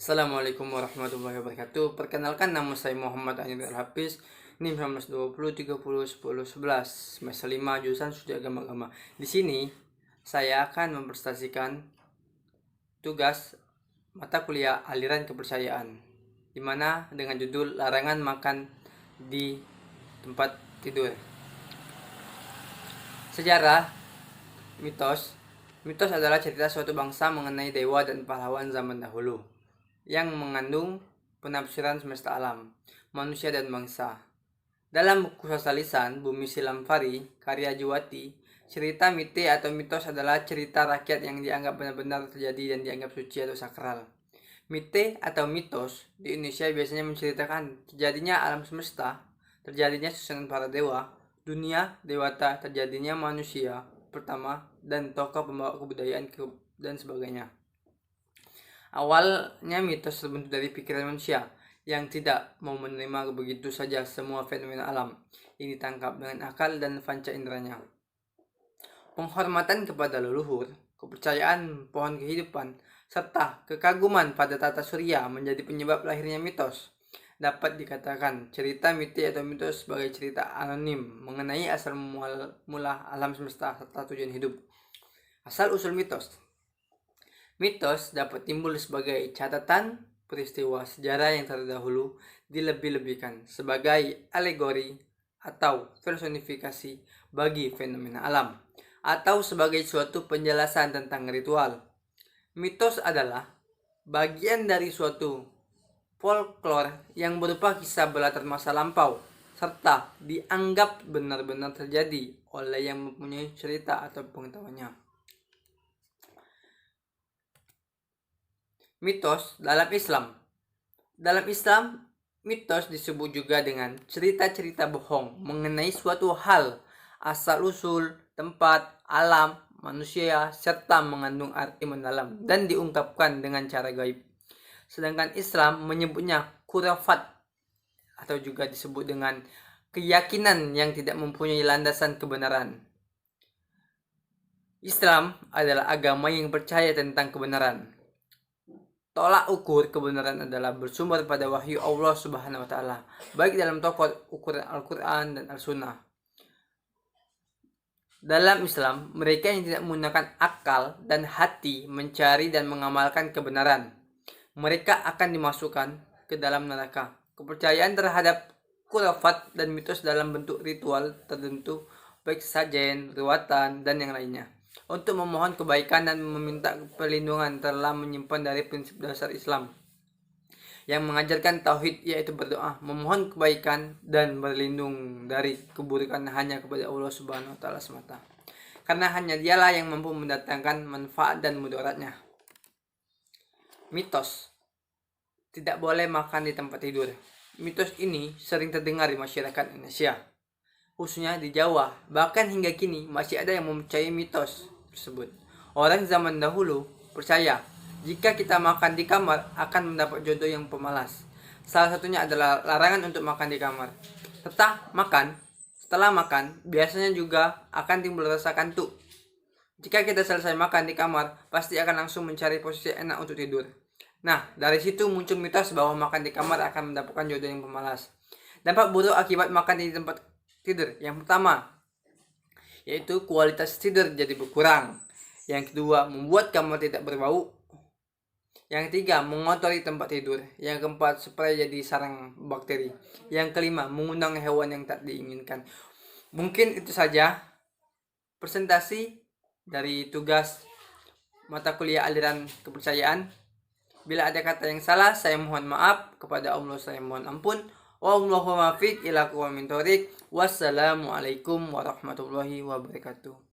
Assalamualaikum warahmatullahi wabarakatuh. Perkenalkan, nama saya Muhammad Anil Hafiz, NIM 1920 30 10 11, semester 5, jurusan Studi Agama. Di sini saya akan mempresentasikan tugas mata kuliah aliran kepercayaan, di mana dengan judul larangan makan di tempat tidur. Sejarah mitos. Mitos adalah cerita suatu bangsa mengenai dewa dan pahlawan zaman dahulu yang mengandung penafsiran semesta alam, manusia dan bangsa. Dalam buku sastra lisan Bumi Silam Fari, karya Juwati, cerita mite atau mitos adalah cerita rakyat yang dianggap benar-benar terjadi dan dianggap suci atau sakral. Mite atau mitos di Indonesia biasanya menceritakan terjadinya alam semesta, terjadinya susunan para dewa, dunia, dewata, terjadinya manusia pertama, dan tokoh pembawa kebudayaan dan sebagainya. Awalnya mitos terbentuk dari pikiran manusia yang tidak mau menerima begitu saja semua fenomena alam yang ditangkap dengan akal dan panca inderanya. Penghormatan kepada leluhur, kepercayaan pohon kehidupan, serta kekaguman pada tata surya menjadi penyebab lahirnya mitos. Dapat dikatakan cerita mite atau mitos sebagai cerita anonim mengenai asal mula alam semesta serta tujuan hidup. Asal-usul mitos. Mitos dapat timbul sebagai catatan peristiwa sejarah yang terdahulu dilebih-lebihkan sebagai alegori atau personifikasi bagi fenomena alam, atau sebagai suatu penjelasan tentang ritual. Mitos adalah bagian dari suatu folklore yang berupa kisah berlatar masa lampau, serta dianggap benar-benar terjadi oleh yang mempunyai cerita atau pengetahuannya. Mitos dalam Islam. Dalam Islam, mitos disebut juga dengan cerita-cerita bohong mengenai suatu hal, asal-usul, tempat, alam, manusia, serta mengandung arti mendalam dan diungkapkan dengan cara gaib. Sedangkan Islam menyebutnya khurafat atau juga disebut dengan keyakinan yang tidak mempunyai landasan kebenaran. Islam adalah agama yang percaya tentang kebenaran. Tolak ukur kebenaran adalah bersumber pada wahyu Allah Subhanahu wa taala, baik dalam tokok ukuran Al-Qur'an dan Al-Sunnah. Dalam Islam, mereka yang tidak menggunakan akal dan hati mencari dan mengamalkan kebenaran, mereka akan dimasukkan ke dalam neraka. Kepercayaan terhadap khurafat dan mitos dalam bentuk ritual tertentu, baik sajen, ruatan, dan yang lainnya, untuk memohon kebaikan dan meminta perlindungan telah menyimpan dari prinsip dasar Islam yang mengajarkan tauhid, yaitu berdoa, memohon kebaikan dan berlindung dari keburukan hanya kepada Allah Subhanahu wa taala semata. Karena hanya Dialah yang mampu mendatangkan manfaat dan mudaratnya. Mitos. Tidak boleh makan di tempat tidur. Mitos ini sering terdengar di masyarakat Indonesia, khususnya di Jawa. Bahkan hingga kini masih ada yang mempercayai mitos tersebut. Orang zaman dahulu percaya jika kita makan di kamar akan mendapat jodoh yang pemalas. Salah satunya adalah larangan untuk makan di kamar. Setelah makan, biasanya juga akan timbul rasa kantuk. Jika kita selesai makan di kamar, pasti akan langsung mencari posisi enak untuk tidur. Nah, dari situ muncul mitos bahwa makan di kamar akan mendapatkan jodoh yang pemalas. Dampak buruk akibat makan di tempat tidur. Yang pertama, yaitu kualitas tidur jadi berkurang. Yang kedua, membuat kamar tidak berbau. Yang ketiga, mengotori tempat tidur. Yang keempat, supaya jadi sarang bakteri. Yang kelima, mengundang hewan yang tak diinginkan. Mungkin itu saja presentasi dari tugas mata kuliah aliran kepercayaan. Bila ada kata yang salah, saya mohon maaf. Kepada Allah saya mohon ampun. Wallahu muwaffiq ila aqwamit thoriq. Wassalamualaikum warahmatullahi wabarakatuh.